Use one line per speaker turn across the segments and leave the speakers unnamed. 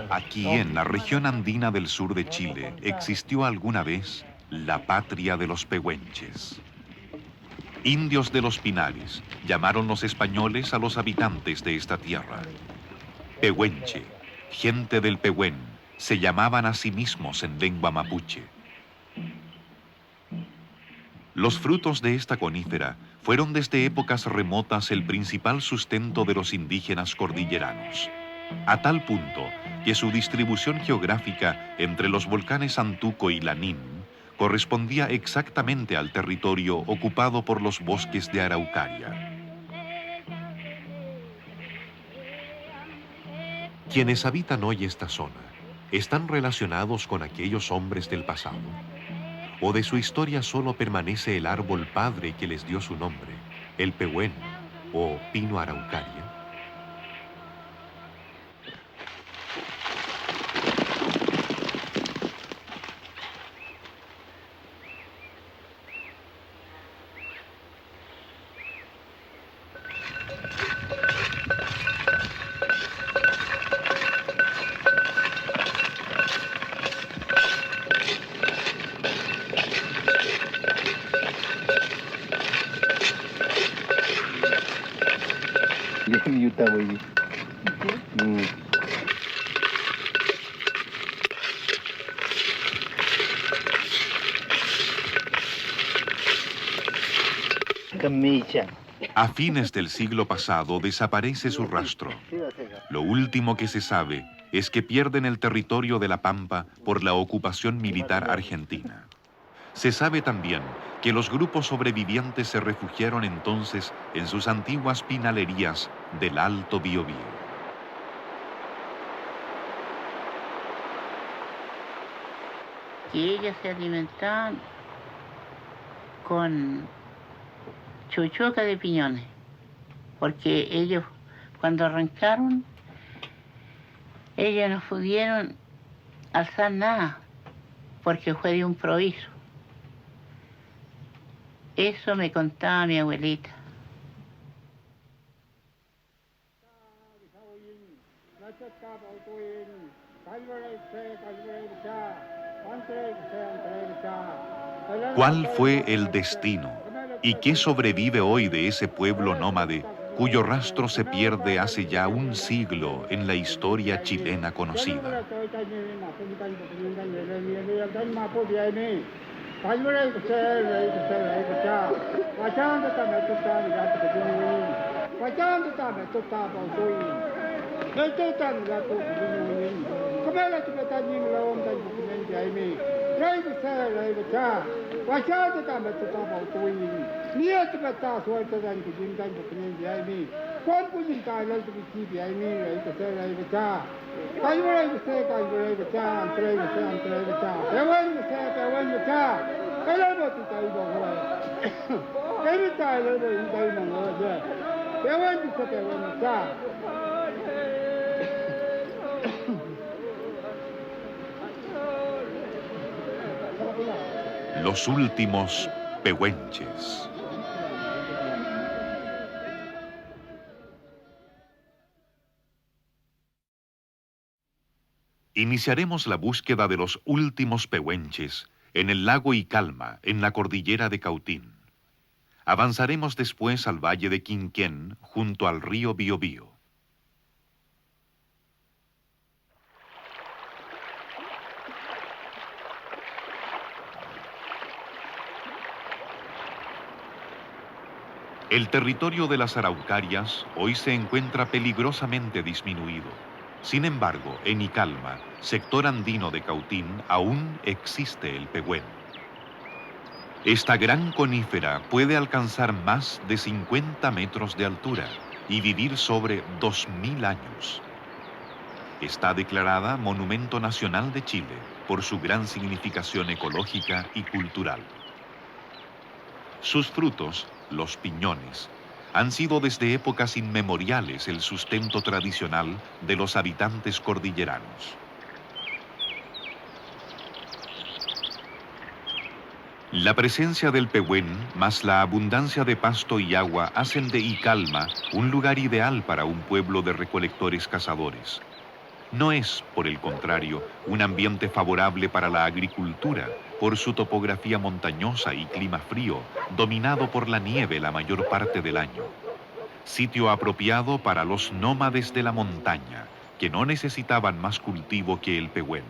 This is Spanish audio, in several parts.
Aquí, en la región andina del sur de Chile, existió alguna vez la patria de los pehuenches. Indios de los Pinares llamaron los españoles a los habitantes de esta tierra. Pehuenche, gente del Pehuen, se llamaban a sí mismos en lengua mapuche. Los frutos de esta conífera fueron desde épocas remotas el principal sustento de los indígenas cordilleranos, a tal punto que su distribución geográfica entre los volcanes Antuco y Lanín correspondía exactamente al territorio ocupado por los bosques de Araucaria. Quienes habitan hoy esta zona están relacionados con aquellos hombres del pasado, o de su historia solo permanece el árbol padre que les dio su nombre, el Pehuen o pino araucaria. A fines del siglo pasado desaparece su rastro. Lo último que se sabe es que pierden el territorio de La Pampa por la ocupación militar argentina. Se sabe también que los grupos sobrevivientes se refugiaron entonces en sus antiguas pinalerías del Alto Biobío.
Y ellas se alimentaban con chuchuca de piñones, porque ellos cuando arrancaron, ellos no pudieron alzar nada, porque fue de un improviso. Eso me contaba mi abuelita.
¿Cuál fue el destino y qué sobrevive hoy de ese pueblo nómade cuyo rastro se pierde hace ya un siglo en la historia chilena conocida? Los últimos pehuenches. Iniciaremos la búsqueda de los últimos pehuenches en el lago Icalma, en la cordillera de Cautín. Avanzaremos después al valle de Quinquén, junto al río Biobío. El territorio de las araucarias hoy se encuentra peligrosamente disminuido. Sin embargo, en Icalma, sector andino de Cautín, aún existe el pehuen. Esta gran conífera puede alcanzar más de 50 metros de altura y vivir sobre 2000 años. Está declarada Monumento Nacional de Chile por su gran significación ecológica y cultural. Sus frutos, los piñones, han sido desde épocas inmemoriales el sustento tradicional de los habitantes cordilleranos. La presencia del pehuen más la abundancia de pasto y agua hacen de Icalma un lugar ideal para un pueblo de recolectores cazadores. No es, por el contrario, un ambiente favorable para la agricultura, por su topografía montañosa y clima frío, dominado por la nieve la mayor parte del año. Sitio apropiado para los nómades de la montaña, que no necesitaban más cultivo que el pehuen.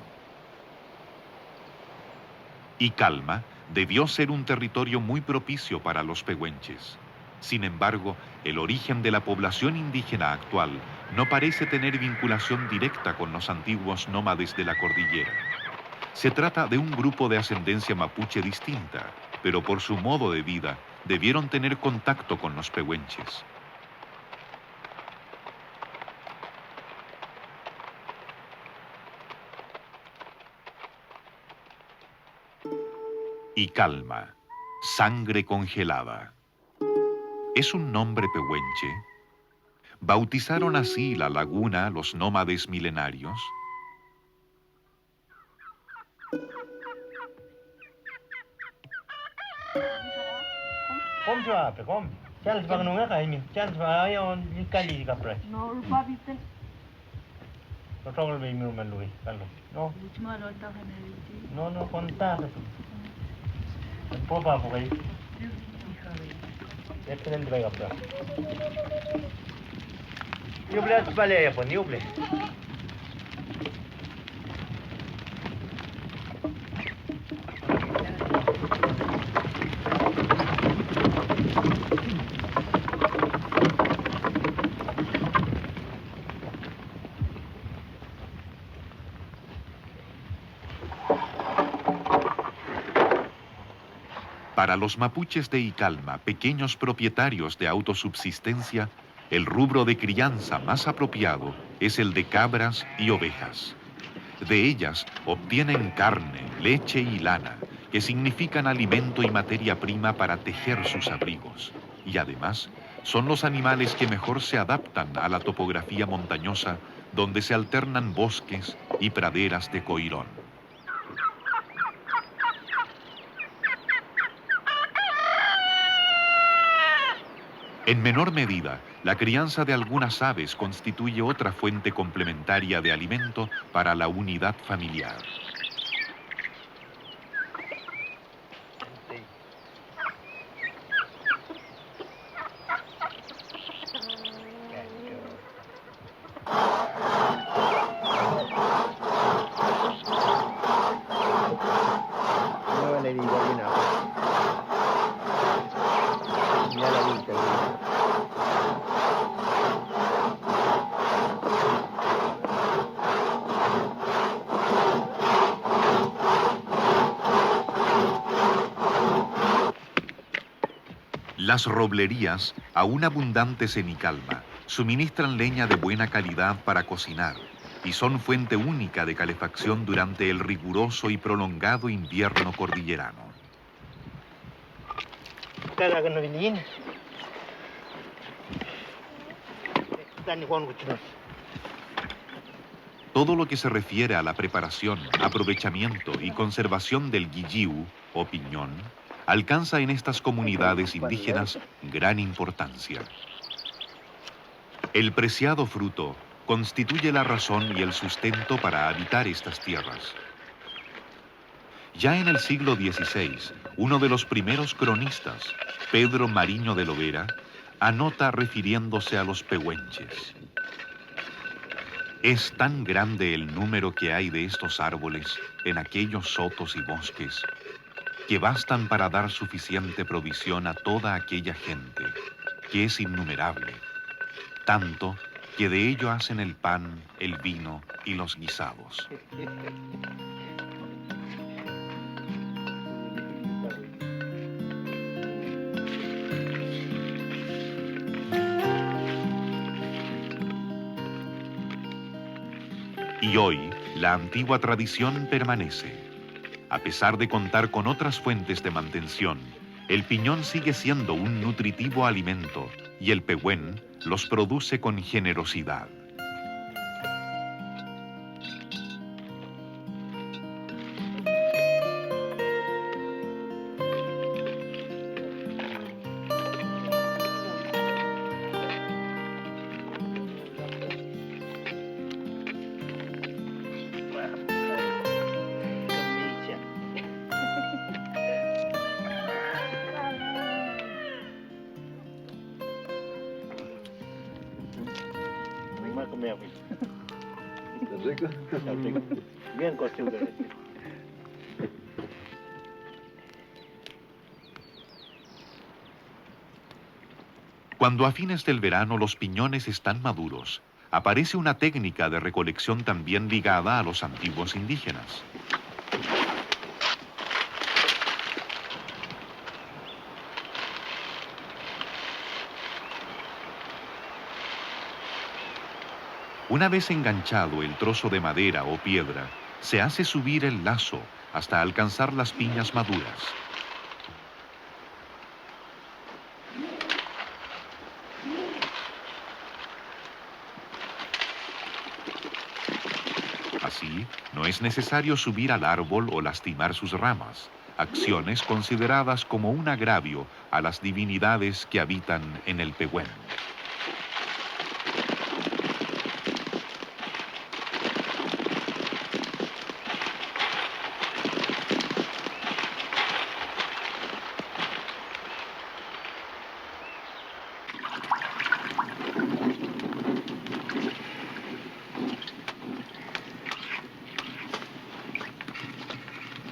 Icalma debió ser un territorio muy propicio para los pehuenches. Sin embargo, el origen de la población indígena actual no parece tener vinculación directa con los antiguos nómades de la cordillera. Se trata de un grupo de ascendencia mapuche distinta, pero por su modo de vida debieron tener contacto con los pehuenches. Icalma, sangre congelada. ¿Es un nombre pehuenche? ¿Bautizaron así la laguna los nómades milenarios?
Kom zo ape, kom. Charles bang nunga kay mi. Charles ba ayon kali ka pre.
No, papitan.
No trouble be mi man lui. Kallo. No.
Uchma lo ta heneri.
No konta ka tu. Po pa po kay. Excellent ba ka pre. Yuble at bale ya pon yuble.
Para los mapuches de Icalma, pequeños propietarios de autosubsistencia, el rubro de crianza más apropiado es el de cabras y ovejas. De ellas obtienen carne, leche y lana, que significan alimento y materia prima para tejer sus abrigos. Y además, son los animales que mejor se adaptan a la topografía montañosa, donde se alternan bosques y praderas de coirón. En menor medida, la crianza de algunas aves constituye otra fuente complementaria de alimento para la unidad familiar. Las roblerías, aún abundantes en Icalma, suministran leña de buena calidad para cocinar y son fuente única de calefacción durante el riguroso y prolongado invierno cordillerano. Todo lo que se refiere a la preparación, aprovechamiento y conservación del guilliu o piñón alcanza en estas comunidades indígenas gran importancia. El preciado fruto constituye la razón y el sustento para habitar estas tierras. Ya en el siglo XVI, uno de los primeros cronistas, Pedro Mariño de Lovera, anota refiriéndose a los pehuenches: es tan grande el número que hay de estos árboles en aquellos sotos y bosques que bastan para dar suficiente provisión a toda aquella gente, que es innumerable, tanto que de ello hacen el pan, el vino y los guisados. Y hoy, la antigua tradición permanece. A pesar de contar con otras fuentes de mantención, el piñón sigue siendo un nutritivo alimento y el pehuen los produce con generosidad.
comemos.
¿Está rico?
Está rico. Bien cocido.
Cuando a fines del verano los piñones están maduros, aparece una técnica de recolección también ligada a los antiguos indígenas. Una vez enganchado el trozo de madera o piedra, se hace subir el lazo hasta alcanzar las piñas maduras. Así, no es necesario subir al árbol o lastimar sus ramas, acciones consideradas como un agravio a las divinidades que habitan en el Pehuen.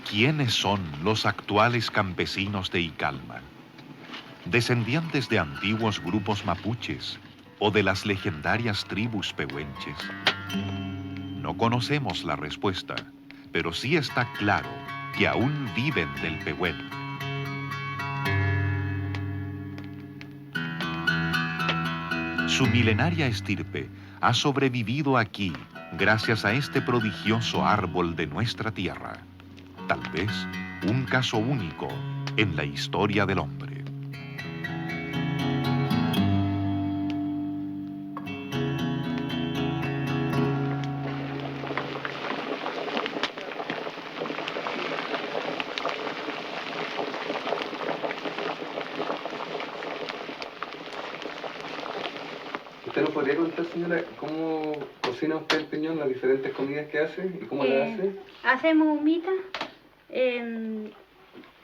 ¿Quiénes son los actuales campesinos de Icalma? ¿Descendientes de antiguos grupos mapuches o de las legendarias tribus pehuenches? No conocemos la respuesta, pero sí está claro que aún viven del Pehuen. Su milenaria estirpe ha sobrevivido aquí gracias a este prodigioso árbol de nuestra tierra. Tal vez un caso único en la historia del hombre.
¿Usted nos podría contar, señora, cómo cocina usted el piñón, las diferentes comidas que hace y cómo las hace?
Hacemos humita,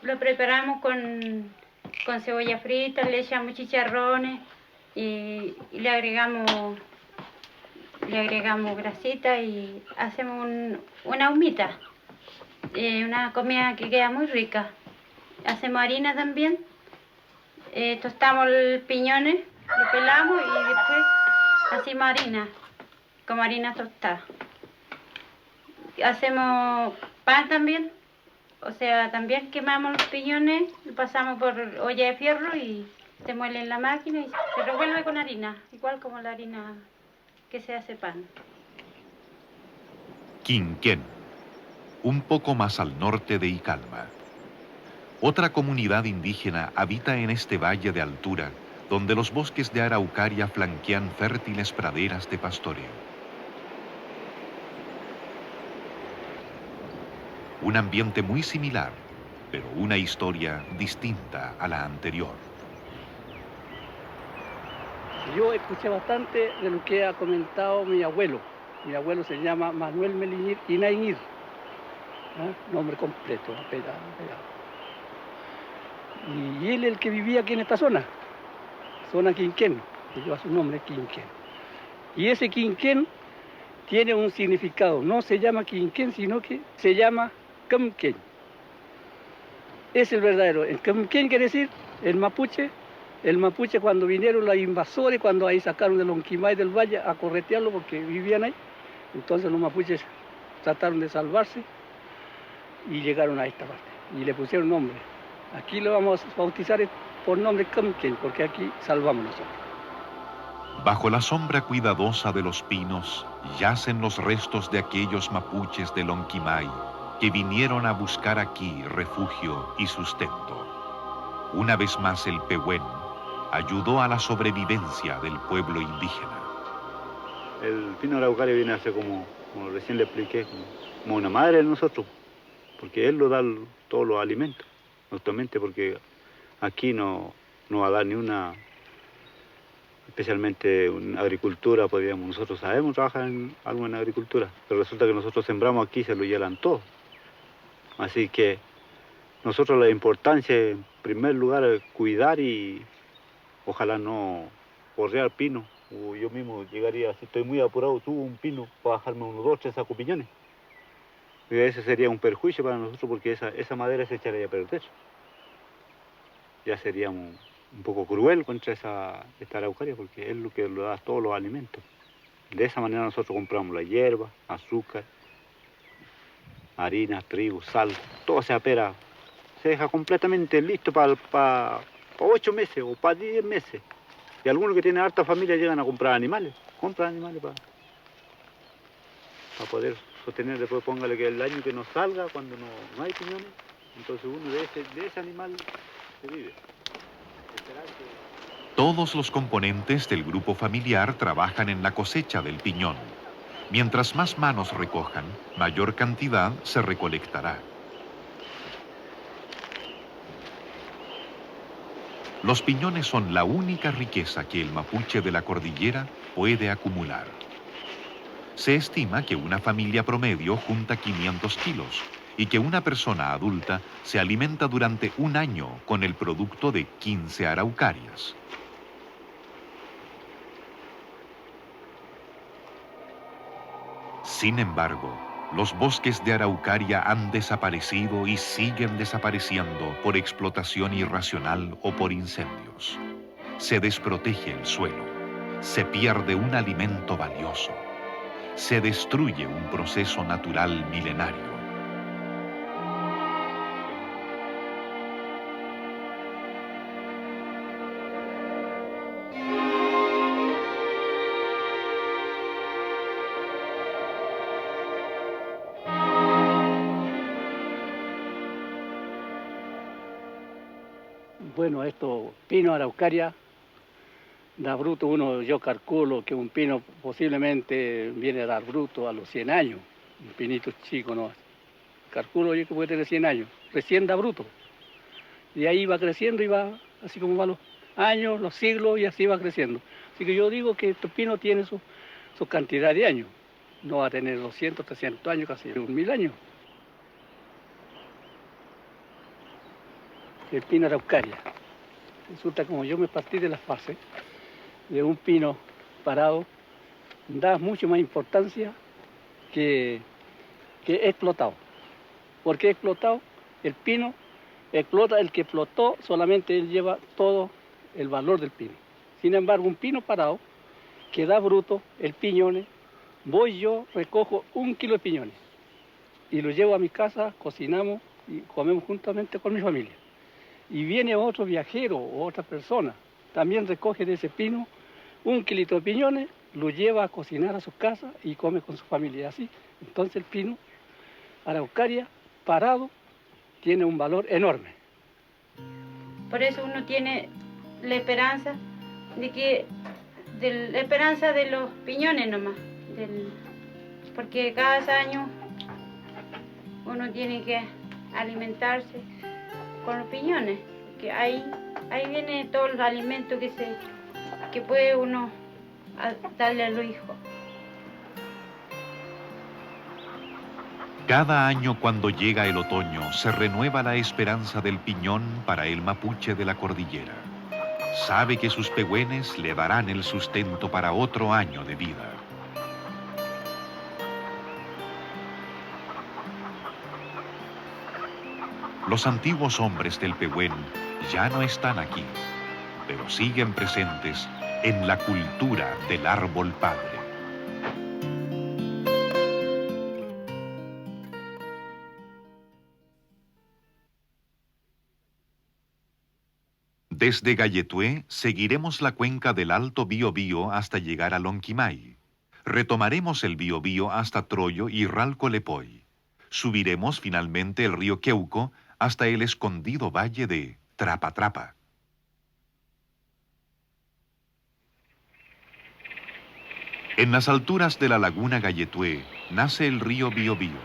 lo preparamos con cebolla frita, le echamos chicharrones y le agregamos grasita y hacemos una humita, una comida que queda muy rica. Hacemos harina también, tostamos los piñones, lo pelamos y después hacemos harina, como harina tostada. Hacemos pan también, o sea, también quemamos los piñones, lo pasamos por olla de fierro y se muele en la máquina y se revuelve con harina, igual como la harina que se hace pan.
Quinquén, un poco más al norte de Icalma. Otra comunidad indígena habita en este valle de altura, donde los bosques de araucaria flanquean fértiles praderas de pastoreo. Un ambiente muy similar, pero una historia distinta a la anterior.
Yo escuché bastante de lo que ha comentado mi abuelo. Mi abuelo se llama Manuel Meliñir Inainir, nombre completo, apellido. Y él es el que vivía aquí en esta zona Quinquén, que lleva su nombre, Quinquén. Y ese Quinquén tiene un significado, no se llama Quinquén, sino que se llama Camquén. Es el verdadero. El Camquén quiere decir el mapuche cuando vinieron los invasores, cuando ahí sacaron del Lonquimay del Valle a corretearlo porque vivían ahí. Entonces los mapuches trataron de salvarse y llegaron a esta parte y le pusieron nombre. Aquí lo vamos a bautizar por nombre Camquén, porque aquí salvamos nosotros.
Bajo la sombra cuidadosa de los pinos yacen los restos de aquellos mapuches de Lonquimay que vinieron a buscar aquí refugio y sustento. Una vez más el Pehuen ayudó a la sobrevivencia del pueblo indígena.
El pino araucaria viene a ser como recién le expliqué, como una madre de nosotros, porque él nos da todos los alimentos, justamente porque aquí no va a dar ni una, especialmente en agricultura, podríamos, nosotros sabemos trabajar en algo en agricultura, pero resulta que nosotros sembramos aquí y se lo llevan todo. Así que nosotros la importancia, en primer lugar, es cuidar y ojalá no porrear pino, O yo mismo llegaría, si estoy muy apurado, subo un pino para bajarme unos 2 o 3 sacos piñones. Y ese sería un perjuicio para nosotros porque esa madera se echaría a perder. Ya sería un poco cruel contra esta araucaria porque es lo que le da todos los alimentos. De esa manera nosotros compramos la hierba, azúcar, harina, trigo, sal, toda esa pera se deja completamente listo para 8 meses o para 10 meses. Y algunos que tienen harta familia llegan a compran animales para poder sostener. Después póngale que el año que no salga, cuando no hay piñones, entonces uno de ese animal se vive.
Todos los componentes del grupo familiar trabajan en la cosecha del piñón. Mientras más manos recojan, mayor cantidad se recolectará. Los piñones son la única riqueza que el mapuche de la cordillera puede acumular. Se estima que una familia promedio junta 500 kilos y que una persona adulta se alimenta durante un año con el producto de 15 araucarias. Sin embargo, los bosques de araucaria han desaparecido y siguen desapareciendo por explotación irracional o por incendios. Se desprotege el suelo, se pierde un alimento valioso, se destruye un proceso natural milenario.
Bueno, esto, pino araucaria, da fruto yo calculo que un pino posiblemente viene a dar fruto a los 100 años. Un pinito chico, ¿no? Calculo yo que puede tener 100 años. Recién da fruto. Y ahí va creciendo y va, así como va los años, los siglos, y así va creciendo. Así que yo digo que este pino tiene su cantidad de años. No va a tener 200, 300 años, casi 1000 años. El pino araucaria. Resulta como yo me partí de la fase de un pino parado, da mucho más importancia que explotado. ¿Por qué explotado? El pino explota, el que explotó solamente él lleva todo el valor del pino. Sin embargo, un pino parado que da fruto, el piñones, voy yo, recojo 1 kilo de piñones y lo llevo a mi casa, cocinamos y comemos juntamente con mi familia. Y viene otro viajero o otra persona, también recoge de ese pino 1 kilito de piñones, lo lleva a cocinar a su casa y come con su familia así. Entonces el pino araucaria parado tiene un valor enorme.
Por eso uno tiene la esperanza de los piñones nomás, porque cada año uno tiene que alimentarse con los piñones, que ahí viene todos los alimentos que puede uno darle a los hijos.
Cada año cuando llega el otoño se renueva la esperanza del piñón para el mapuche de la cordillera. Sabe que sus pehüenes le darán el sustento para otro año de vida. Los antiguos hombres del Pehuen ya no están aquí, pero siguen presentes en la cultura del árbol padre. Desde Galletué seguiremos la cuenca del Alto Biobío hasta llegar a Lonquimay. Retomaremos el Biobío hasta Troyo y Ralcolepoy. Subiremos finalmente el río Queuco hasta el escondido valle de Trapa-Trapa. En las alturas de la laguna Galletué nace el río Biobío.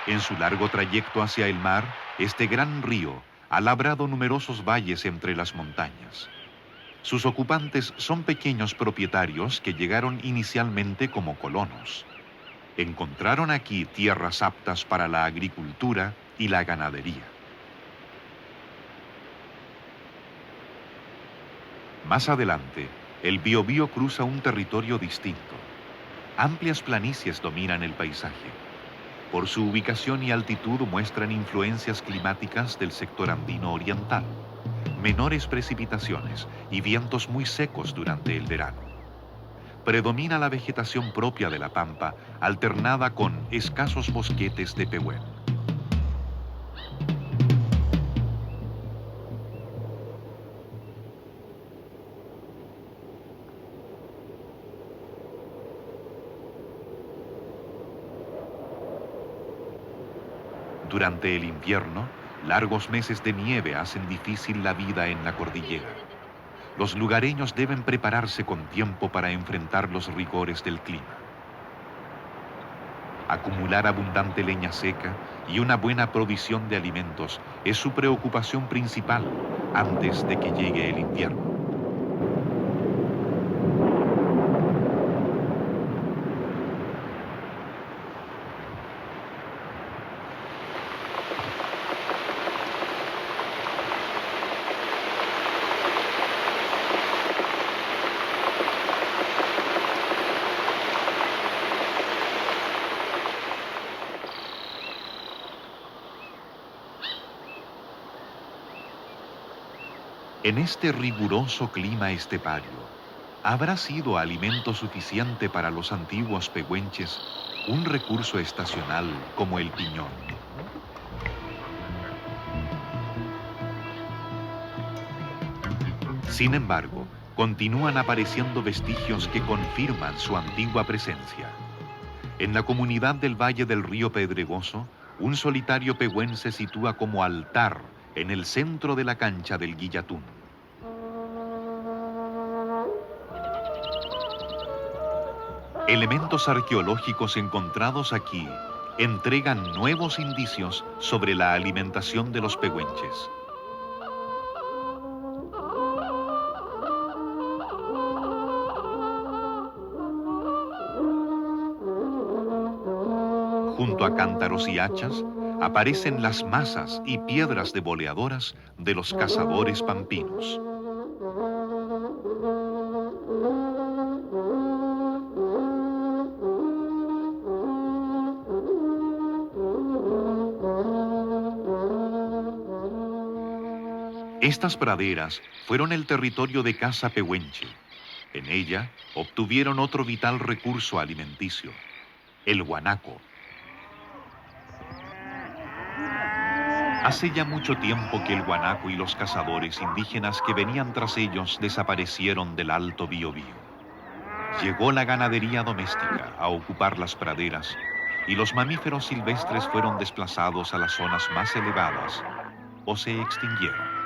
En su largo trayecto hacia el mar, este gran río ha labrado numerosos valles entre las montañas. Sus ocupantes son pequeños propietarios que llegaron inicialmente como colonos. encontraron aquí tierras aptas para la agricultura y la ganadería. Más adelante, el Biobío cruza un territorio distinto. Amplias planicies dominan el paisaje. Por su ubicación y altitud muestran influencias climáticas del sector andino oriental, menores precipitaciones y vientos muy secos durante el verano. Predomina la vegetación propia de la pampa, alternada con escasos bosquetes de pehuen. Durante el invierno, largos meses de nieve hacen difícil la vida en la cordillera. Los lugareños deben prepararse con tiempo para enfrentar los rigores del clima. Acumular abundante leña seca y una buena provisión de alimentos es su preocupación principal antes de que llegue el invierno. En este riguroso clima estepario, ¿habrá sido alimento suficiente para los antiguos pehuenches un recurso estacional como el piñón? Sin embargo, continúan apareciendo vestigios que confirman su antigua presencia. En la comunidad del Valle del Río Pedregoso, un solitario pehuen se sitúa como altar en el centro de la cancha del Guillatún. Elementos arqueológicos encontrados aquí entregan nuevos indicios sobre la alimentación de los pehuenches. Junto a cántaros y hachas, aparecen las masas y piedras de boleadoras de los cazadores pampinos. Estas praderas fueron el territorio de caza pehuenche. En ella obtuvieron otro vital recurso alimenticio, el guanaco. Hace ya mucho tiempo que el guanaco y los cazadores indígenas que venían tras ellos desaparecieron del Alto Biobío. Llegó la ganadería doméstica a ocupar las praderas y los mamíferos silvestres fueron desplazados a las zonas más elevadas o se extinguieron.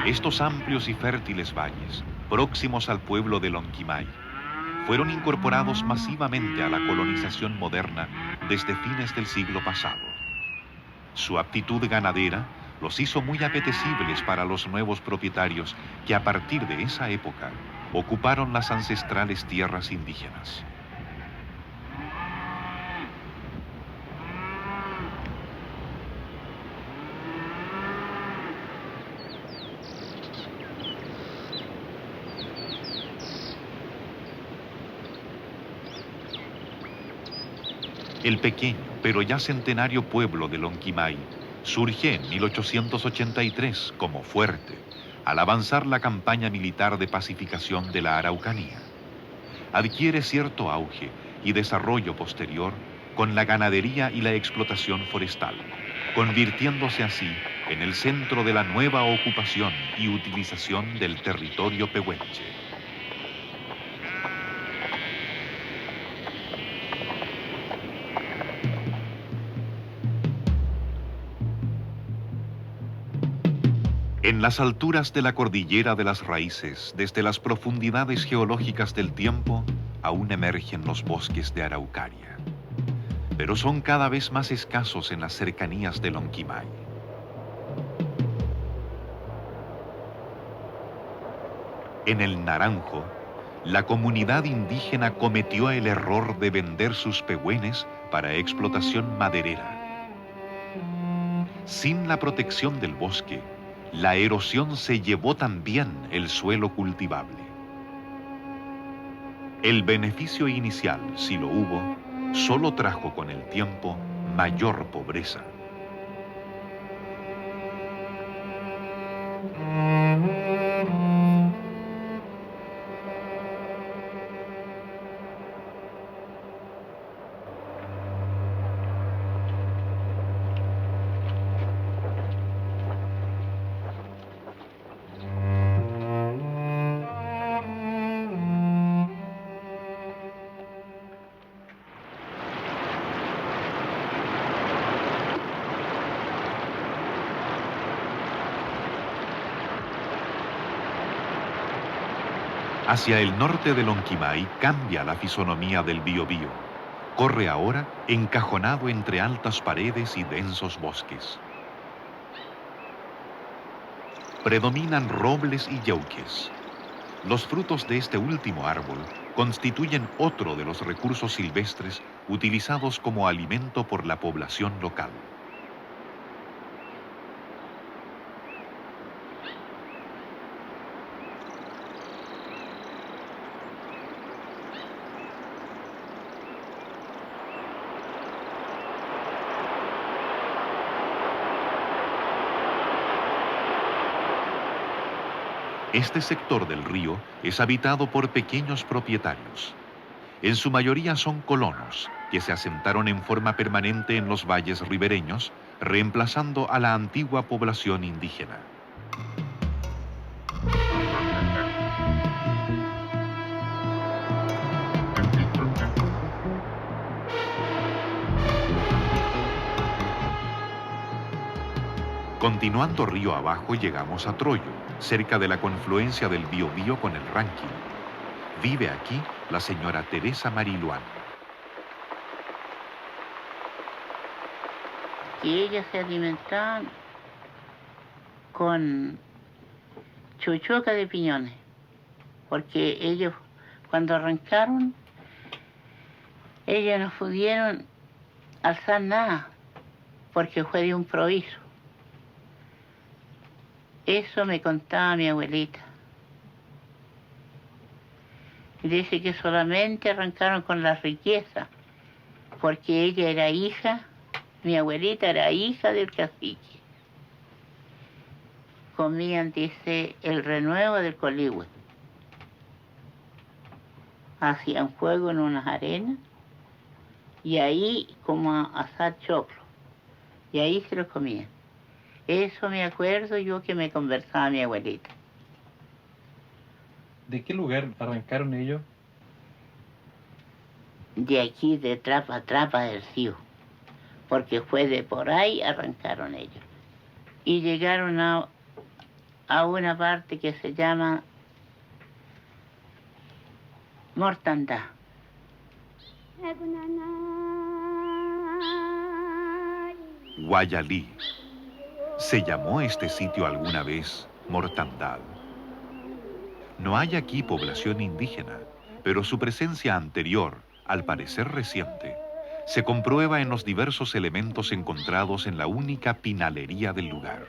Estos amplios y fértiles valles, próximos al pueblo de Lonquimay, fueron incorporados masivamente a la colonización moderna desde fines del siglo pasado. Su aptitud ganadera los hizo muy apetecibles para los nuevos propietarios que a partir de esa época ocuparon las ancestrales tierras indígenas. El pequeño, pero ya centenario pueblo de Lonquimay surge en 1883 como fuerte al avanzar la campaña militar de pacificación de la Araucanía. Adquiere cierto auge y desarrollo posterior con la ganadería y la explotación forestal. convirtiéndose así en el centro de la nueva ocupación y utilización del territorio pehuenche. En las alturas de la cordillera de las raíces, desde las profundidades geológicas del tiempo, aún emergen los bosques de araucaria. Pero son cada vez más escasos en las cercanías de Lonquimay. En el Naranjo, la comunidad indígena cometió el error de vender sus pehuenes para explotación maderera. Sin la protección del bosque, la erosión se llevó también el suelo cultivable. El beneficio inicial, si lo hubo, solo trajo con el tiempo mayor pobreza. Hacia el norte de Lonquimay cambia la fisonomía del Biobío. Corre ahora encajonado entre altas paredes y densos bosques. Predominan robles y yauques. Los frutos de este último árbol constituyen otro de los recursos silvestres utilizados como alimento por la población local. Este sector del río es habitado por pequeños propietarios. En su mayoría son colonos, que se asentaron en forma permanente en los valles ribereños, reemplazando a la antigua población indígena. Continuando río abajo llegamos a Troyo, cerca de la confluencia del Biobío con el Rankin. Vive aquí la señora Teresa Mariluán.
Y ellos se alimentaban con chuchoca de piñones, porque ellos cuando arrancaron, ellos no pudieron alzar nada, porque fue de un improviso. Eso me contaba mi abuelita. Y dice que solamente arrancaron con la riqueza, porque ella era hija, mi abuelita era hija del cacique. Comían, dice, el renuevo del coligüe. Hacían fuego en unas arenas y ahí como a asar choclo. Y ahí se lo comían. Eso me acuerdo yo que me conversaba mi abuelita.
¿De qué lugar arrancaron ellos?
De aquí, de Trapa del Río, porque fue de por ahí arrancaron ellos. Y llegaron a una parte que se llama Mortandad.
Guayalí. ¿Se llamó este sitio alguna vez Mortandad? No hay aquí población indígena, pero su presencia anterior, al parecer reciente, se comprueba en los diversos elementos encontrados en la única pinalería del lugar.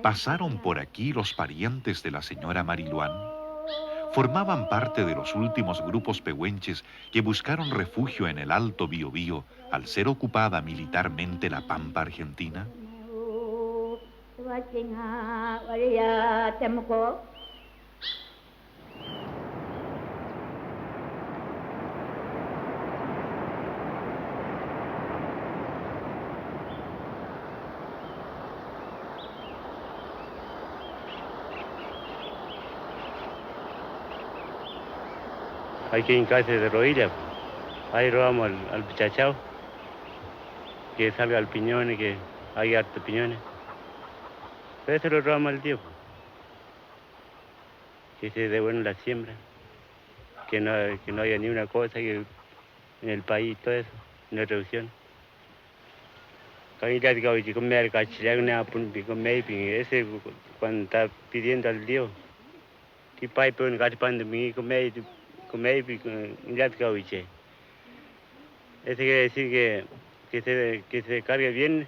¿Pasaron por aquí los parientes de la señora Mariluán? ¿Formaban parte de los últimos grupos pehuenches que buscaron refugio en el Alto Biobío al ser ocupada militarmente la Pampa Argentina?
hay que hincarse de rodillas. Ahí robamos al chachao, que salga al piñón y que haya hartos piñones. Pero eso lo robamos al Dios, que se dé bueno la siembra, que no haya ni una cosa que en el país, todo eso, una reducción. Ese cuando está pidiendo al Dios, que pai pone gachipando mi comer ese quiere decir que se cargue bien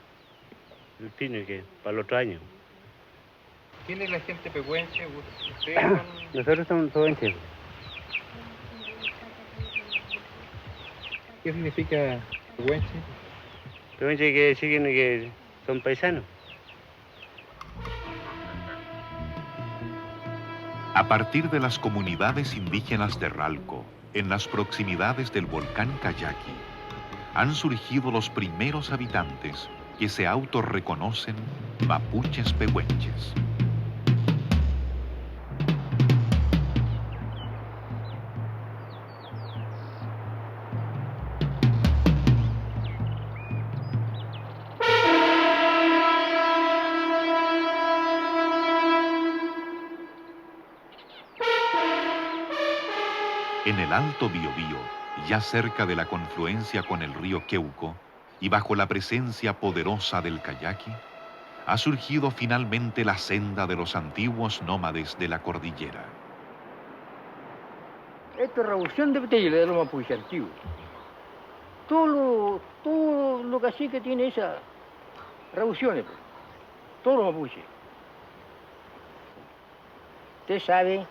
el pino que para el otro año.
¿Quién es la gente pehuenche? ¿Ustedes son...?
Nosotros somos pehuenches.
¿Qué significa pehuenche?
Pehuenche quiere decir que son paisanos.
A partir de las comunidades indígenas de Ralco, en las proximidades del volcán Cayaqui, han surgido los primeros habitantes que se autorreconocen mapuches pehuenches. En el Alto Biobío, ya cerca de la confluencia con el río Queuco y bajo la presencia poderosa del Cayaqui, ha surgido finalmente la senda de los antiguos nómades de la cordillera.
Esta revolución de Petella de los mapuches antiguos. Todo lo que así que tiene esas revoluciones, pues. Todos los mapuches. Usted sabe,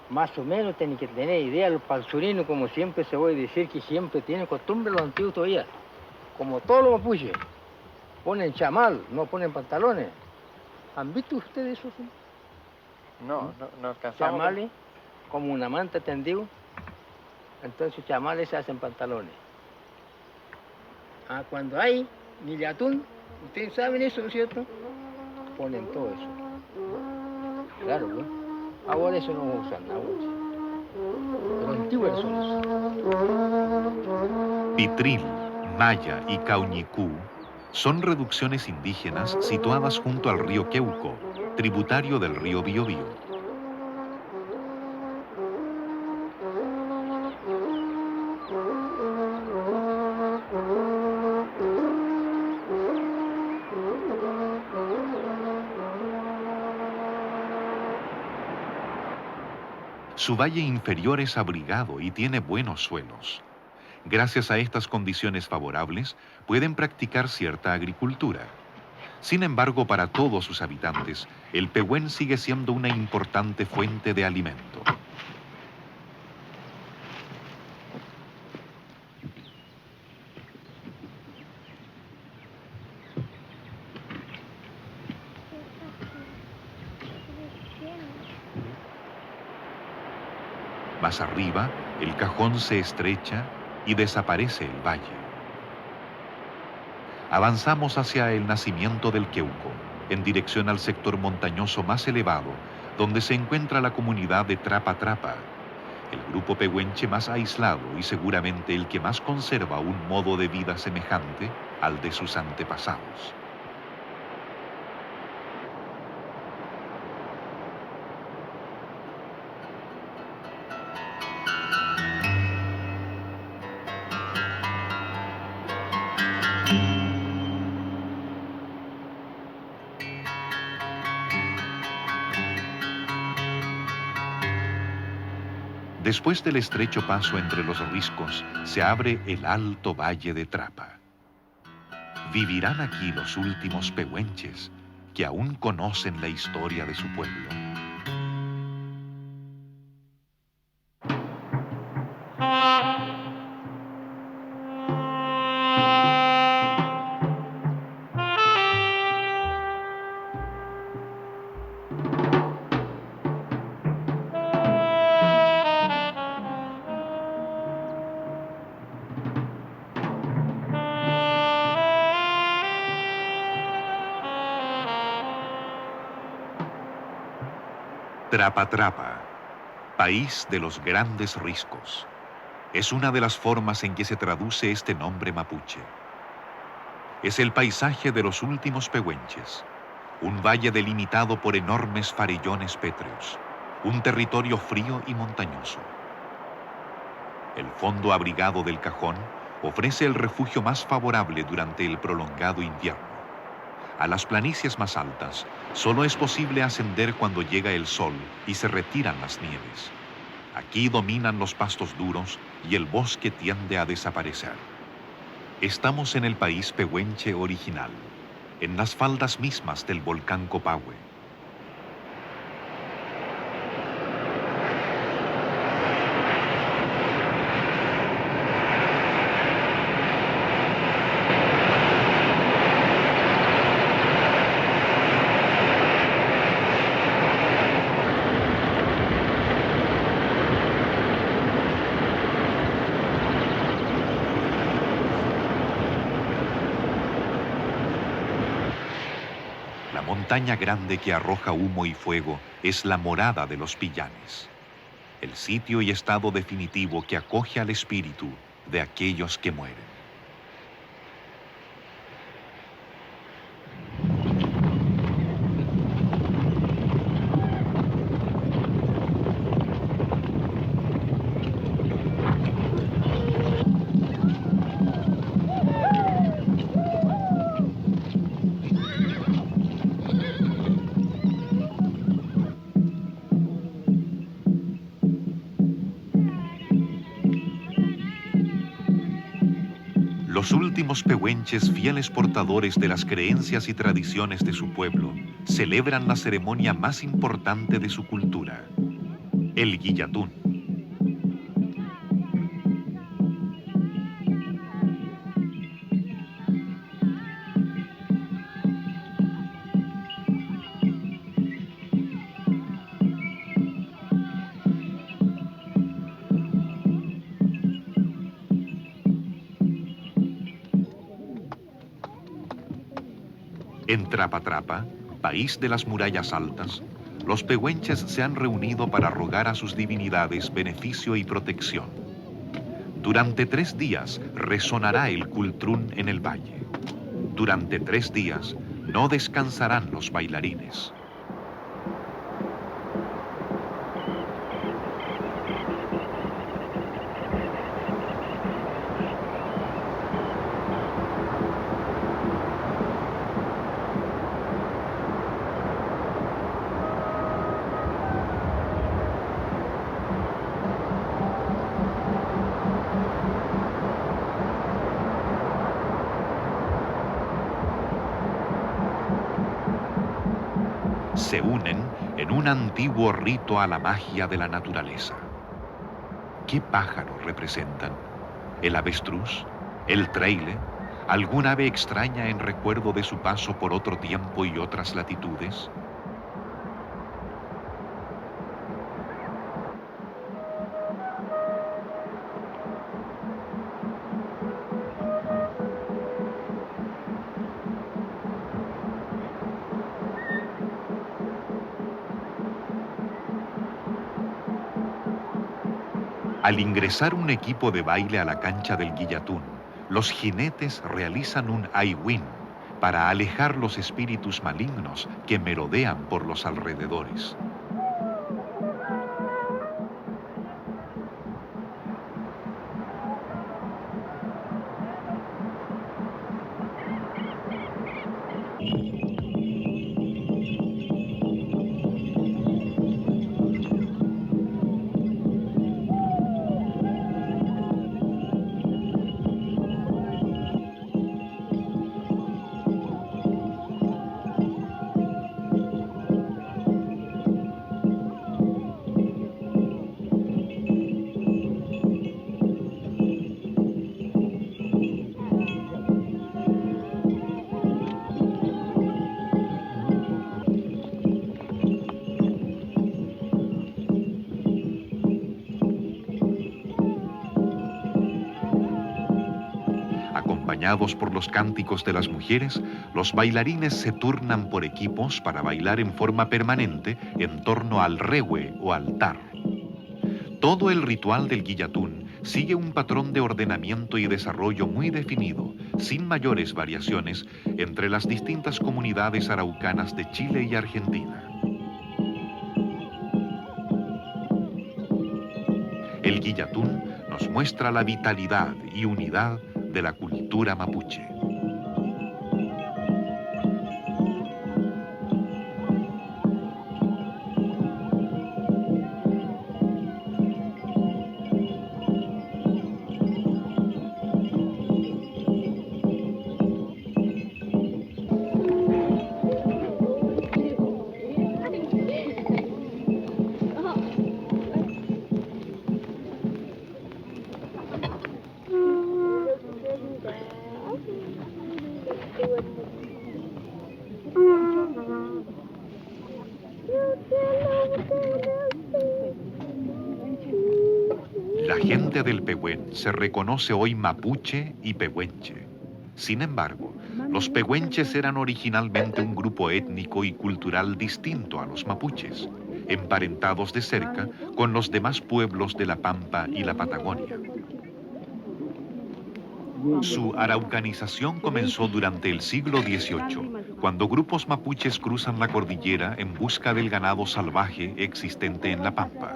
más o menos tiene que tener idea, los palzurinos, como siempre se voy a decir, que siempre tienen costumbre los antiguos todavía. Como todos los mapuches, ponen chamal, no ponen pantalones. ¿Han visto ustedes eso?
No alcanzamos.
Chamales, como una manta tendido, entonces chamales se hacen pantalones. Cuando hay ni atún, ustedes saben eso, ¿no es cierto? Ponen todo eso. Claro, ¿no? Ahora eso no usan, ahora sí. Pero antiguos son eso.
Pitril, Maya y Cauñicú son reducciones indígenas situadas junto al río Queuco, tributario del río Biobío. Su valle inferior es abrigado y tiene buenos suelos. Gracias a estas condiciones favorables, pueden practicar cierta agricultura. Sin embargo, para todos sus habitantes, el pehuen sigue siendo una importante fuente de alimento. Más arriba, el cajón se estrecha y desaparece el valle. Avanzamos hacia el nacimiento del Queuco, en dirección al sector montañoso más elevado, donde se encuentra la comunidad de Trapa Trapa, el grupo pehuenche más aislado y seguramente el que más conserva un modo de vida semejante al de sus antepasados. Después del estrecho paso entre los riscos, se abre el alto valle de Trapa. Vivirán aquí los últimos pehuenches que aún conocen la historia de su pueblo. Trapa Trapa, País de los grandes riscos. Es una de las formas en que se traduce este nombre mapuche. Es el paisaje de los últimos pehuenches, un valle delimitado por enormes farellones pétreos, un territorio frío y montañoso. El fondo abrigado del Cajón ofrece el refugio más favorable durante el prolongado invierno. A las planicies más altas, solo es posible ascender cuando llega el sol y se retiran las nieves. Aquí dominan los pastos duros y el bosque tiende a desaparecer. Estamos en el país pehuenche original, en las faldas mismas del volcán Copahue. La montaña grande que arroja humo y fuego es la morada de los Pillanes, el sitio y estado definitivo que acoge al espíritu de aquellos que mueren. Los últimos pehuenches, fieles portadores de las creencias y tradiciones de su pueblo, celebran la ceremonia más importante de su cultura, el Guillatún. En Trapa-Trapa, país de las murallas altas, los pehuenches se han reunido para rogar a sus divinidades beneficio y protección. Durante 3 días resonará el cultrún en el valle. Durante 3 días no descansarán los bailarines. Se unen en un antiguo rito a la magia de la naturaleza. ¿Qué pájaro representan? ¿El avestruz? ¿El treile? ¿Algún ave extraña en recuerdo de su paso por otro tiempo y otras latitudes? Al ingresar un equipo de baile a la cancha del Guillatún, los jinetes realizan un aiwin para alejar los espíritus malignos que merodean por los alrededores. Acompañados por los cánticos de las mujeres, los bailarines se turnan por equipos para bailar en forma permanente en torno al rehue o altar. Todo el ritual del Guillatún sigue un patrón de ordenamiento y desarrollo muy definido, sin mayores variaciones entre las distintas comunidades araucanas de Chile y Argentina. El Guillatún nos muestra la vitalidad y unidad de la cultura mapuche. La gente del Pehuen se reconoce hoy mapuche y pehuenche. Sin embargo, los pehuenches eran originalmente un grupo étnico y cultural distinto a los mapuches, emparentados de cerca con los demás pueblos de la Pampa y la Patagonia. Su araucanización comenzó durante el siglo XVIII, cuando grupos mapuches cruzan la cordillera en busca del ganado salvaje existente en la Pampa.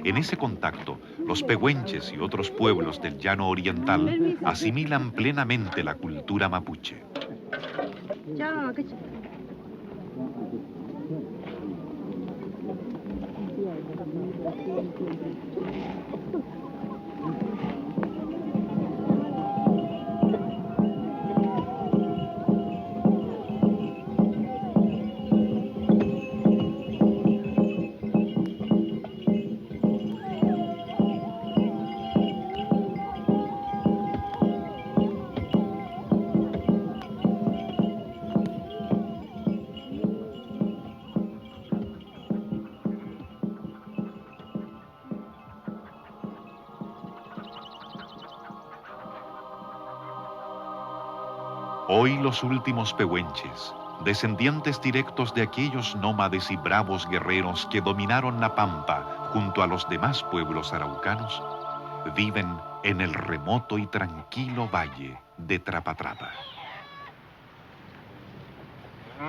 En ese contacto, los pehuenches y otros pueblos del llano oriental asimilan plenamente la cultura mapuche. Hoy los últimos pehuenches, descendientes directos de aquellos nómades y bravos guerreros que dominaron la Pampa junto a los demás pueblos araucanos, viven en el remoto y tranquilo valle de Trapatrapa.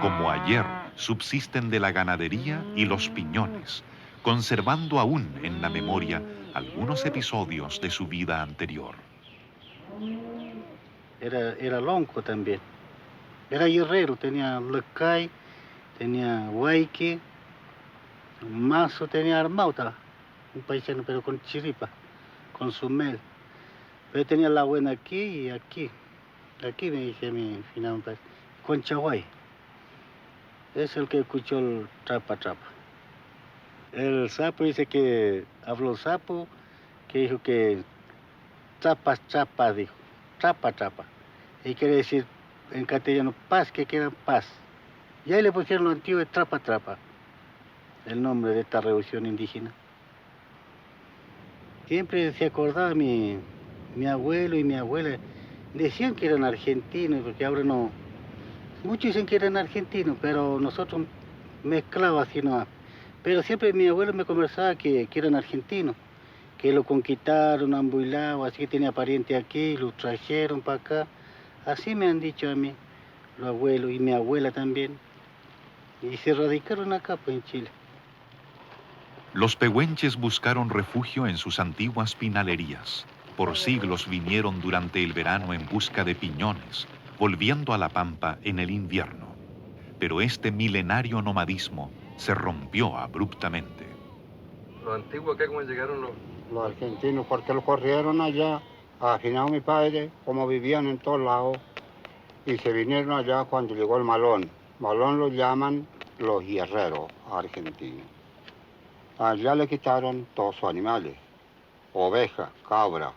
Como ayer, subsisten de la ganadería y los piñones, conservando aún en la memoria algunos episodios de su vida anterior.
Era lonco también. Era guerrero, tenía lecay, tenía huayque, un mazo tenía armauta, un paisano pero con chiripa, con su mel. Pero tenía la buena aquí y aquí. Aquí me dice mi final, con chaguay. Es el que escuchó el trapa trapa. El sapo dice que habló sapo, que dijo que trapa trapa, dijo. Trapa, trapa. Y quiere decir en castellano paz, que quieran paz. Y ahí le pusieron lo antiguo de trapa, trapa, el nombre de esta revolución indígena. Siempre se acordaba mi abuelo y mi abuela, decían que eran argentinos, porque ahora no. Muchos dicen que eran argentinos, pero nosotros mezclamos así nomás. Pero siempre mi abuelo me conversaba que eran argentinos, que lo conquistaron, ambulado, así que tenía parientes aquí, lo trajeron para acá. Así me han dicho a mí, los abuelos y mi abuela también. Y se radicaron acá, pues, en Chile.
Los pehuenches buscaron refugio en sus antiguas pinalerías. Por siglos vinieron durante el verano en busca de piñones, volviendo a la Pampa en el invierno. Pero este milenario nomadismo se rompió abruptamente.
Los antiguos acá, ¿cómo llegaron
los argentinos? Porque lo corrieron allá, afinado mi padre, como vivían en todos lados, y se vinieron allá cuando llegó el malón. Malón lo llaman los guerreros argentinos. Allá le quitaron todos sus animales, ovejas, cabras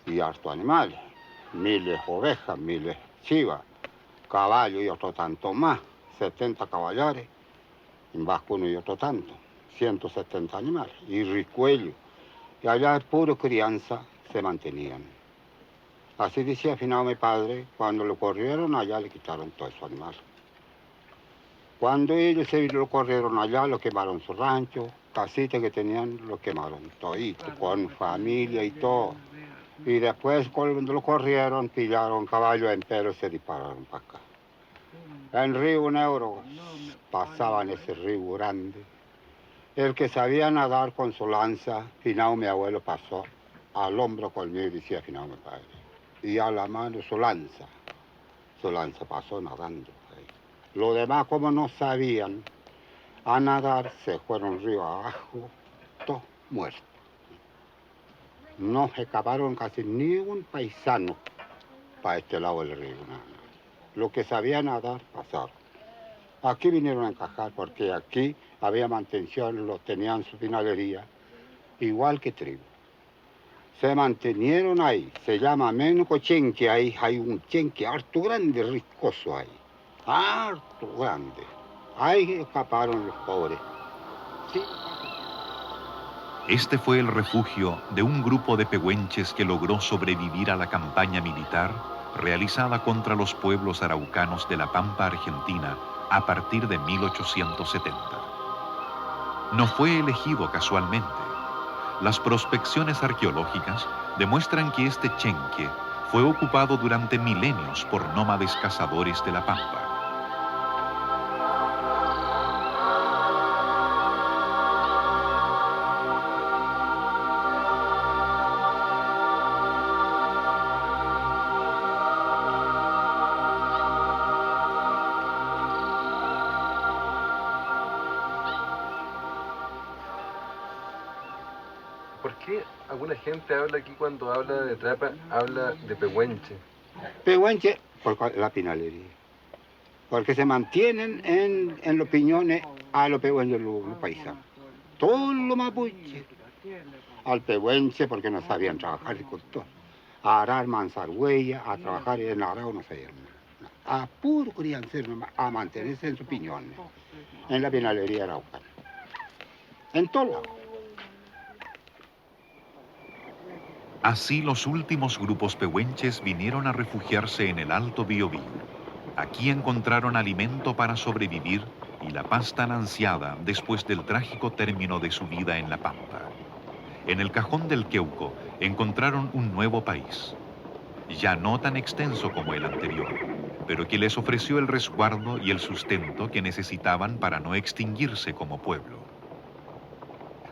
y harto animales. Miles ovejas, miles chivas, caballos y otro tanto más, 70 caballares, en vacuno y otro tanto, 170 animales, y ricuellos. Y allá es puro crianza se mantenían. Así decía afinado mi padre, cuando lo corrieron allá le quitaron todos esos animales. Cuando ellos se lo corrieron allá, lo quemaron su rancho, casitas que tenían lo quemaron todito, con familia y todo. Y después cuando lo corrieron, pillaron caballo entero y se dispararon para acá. En Río Negro pasaban ese río grande. El que sabía nadar con su lanza, finado mi abuelo pasó al hombro conmigo y decía, finado mi padre. Y a la mano su lanza pasó nadando. Los demás, como no sabían a nadar, se fueron río abajo, todos muertos. No escaparon casi ni un paisano para este lado del río. Nada. Los que sabían nadar pasaron. Aquí vinieron a encajar porque aquí había mantención, los tenían su finalería, igual que tribu. Se mantenieron ahí, se llama Menuco Chenque, ahí hay un chenque harto grande, riscoso ahí, harto grande. Ahí escaparon los pobres. Sí.
Este fue el refugio de un grupo de pehuenches que logró sobrevivir a la campaña militar realizada contra los pueblos araucanos de la Pampa Argentina a partir de 1870. No fue elegido casualmente. Las prospecciones arqueológicas demuestran que este chenque fue ocupado durante milenios por nómades cazadores de la Pampa.
¿Por qué alguna gente habla aquí cuando habla de trapa, habla de pehuenche?
Pehuenche, por la pinalería. Porque se mantienen en los piñones a los pehuenches, los paisanos. Todos los mapuches. Al pehuenche porque no sabían trabajar agricultor. A arar manzarhuella, a trabajar en arao no sabían nada. A puro criancero nomás, a mantenerse en sus piñones. En la pinalería araucana. En todos lados.
Así los últimos grupos pehuenches vinieron a refugiarse en el Alto Biobío. Aquí encontraron alimento para sobrevivir y la paz tan ansiada después del trágico término de su vida en la Pampa. En el Cajón del Queuco encontraron un nuevo país, ya no tan extenso como el anterior, pero que les ofreció el resguardo y el sustento que necesitaban para no extinguirse como pueblo.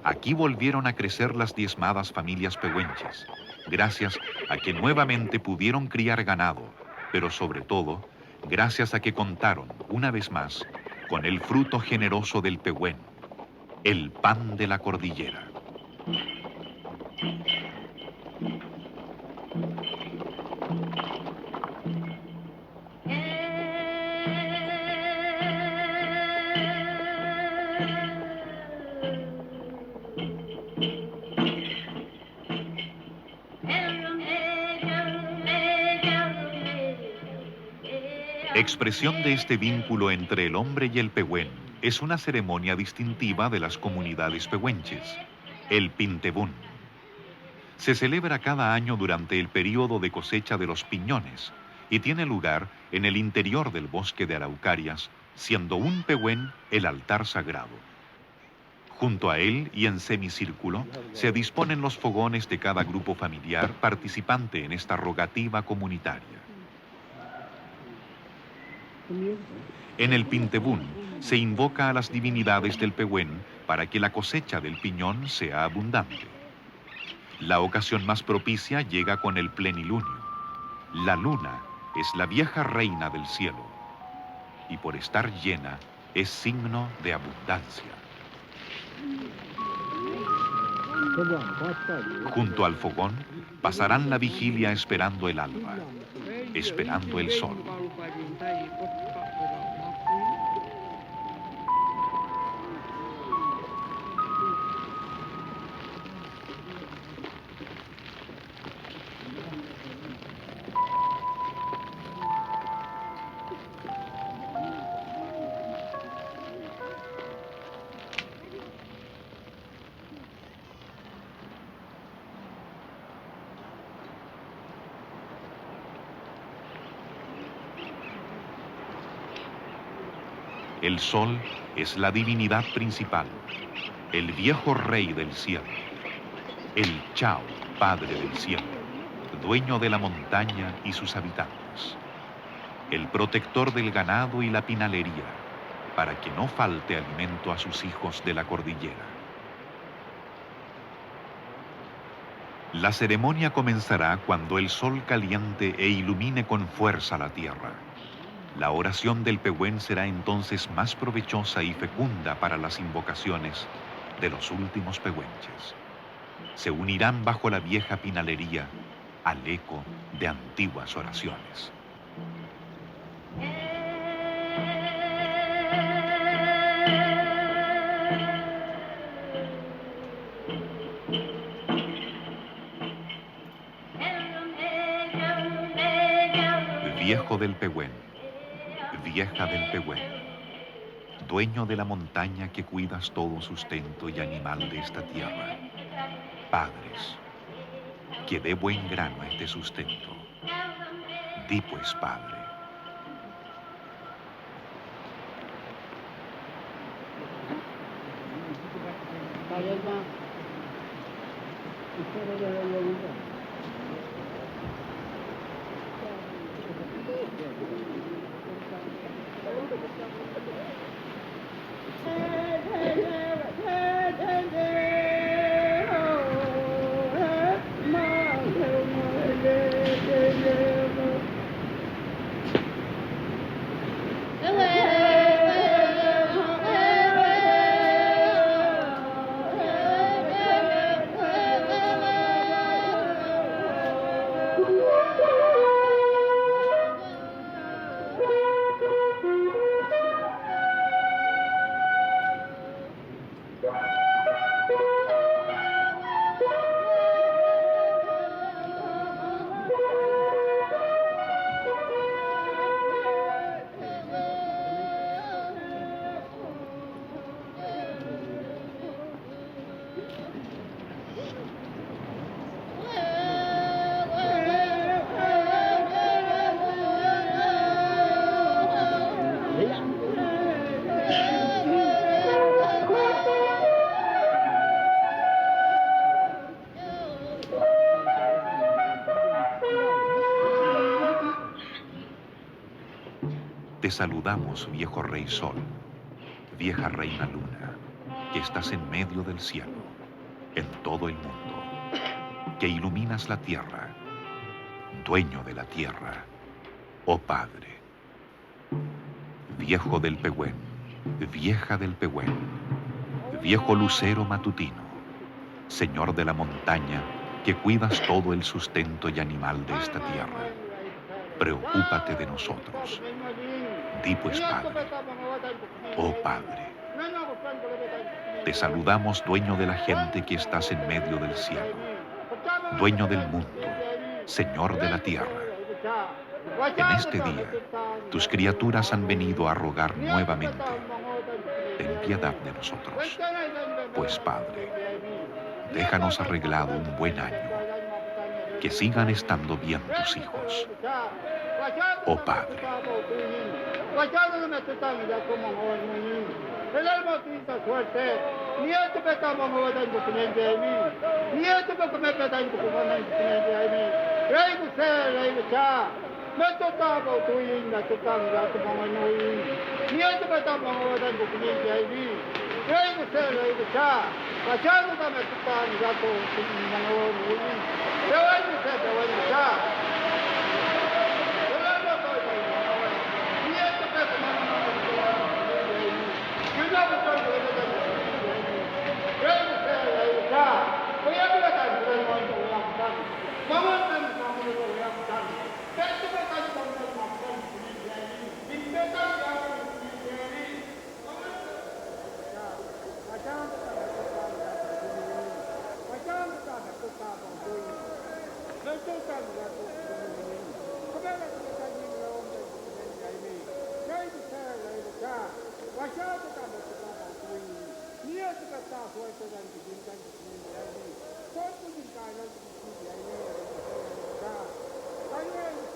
Aquí volvieron a crecer las diezmadas familias pehuenches, gracias a que nuevamente pudieron criar ganado, pero sobre todo, gracias a que contaron, una vez más, con el fruto generoso del pehuen, el pan de la cordillera. Expresión de este vínculo entre el hombre y el pehuen es una ceremonia distintiva de las comunidades pehuenches, el Pintebún. Se celebra cada año durante el período de cosecha de los piñones y tiene lugar en el interior del bosque de Araucarias, siendo un pehuen el altar sagrado. Junto a él y en semicírculo se disponen los fogones de cada grupo familiar participante en esta rogativa comunitaria. En el Pintebún se invoca a las divinidades del pehuen para que la cosecha del piñón sea abundante. La ocasión más propicia llega con el plenilunio. La luna es la vieja reina del cielo y por estar llena es signo de abundancia. Junto al fogón pasarán la vigilia esperando el alba, esperando el sol. El sol es la divinidad principal. el viejo rey del cielo, el Chao, padre del cielo, dueño de la montaña y sus habitantes, el protector del ganado y la pinalería, para que no falte alimento a sus hijos de la cordillera. La ceremonia comenzará cuando el sol caliente e ilumine con fuerza la tierra. La oración del Pehuen será entonces más provechosa y fecunda para las invocaciones de los últimos pehuenches. Se unirán bajo la vieja pinalería al eco de antiguas oraciones. Viejo del Pehuen, vieja del Pehuen, dueño de la montaña que cuidas todo sustento y animal de esta tierra. Padres, que dé buen grano a este sustento. Di pues, Padre. Te saludamos, viejo rey sol, vieja reina luna, que estás en medio del cielo, en todo el mundo, que iluminas la tierra, dueño de la tierra, oh Padre. Viejo del Pehuen, vieja del Pehuen, viejo lucero matutino, señor de la montaña, que cuidas todo el sustento y animal de esta tierra. Preocúpate de nosotros. Di pues, Padre, oh Padre. Te saludamos, dueño de la gente que estás en medio del cielo, dueño del mundo, Señor de la tierra. En este día, tus criaturas han venido a rogar nuevamente. Ten piedad de nosotros. Pues, Padre, déjanos arreglado un buen año. Que sigan estando bien tus hijos. Oh Padre.
El alma tuita suerte, nieto que estamos jugando con el de mí, nieto que me pedan con el de mí, rey usted, rey cha, me tocaba tu inda, tu canga, tu mamá no y, nieto que estamos jugando con el de mí, rey usted, rey cha, cachando también tu canga, tu mamá no y, rey usted, rey cha. Thank you.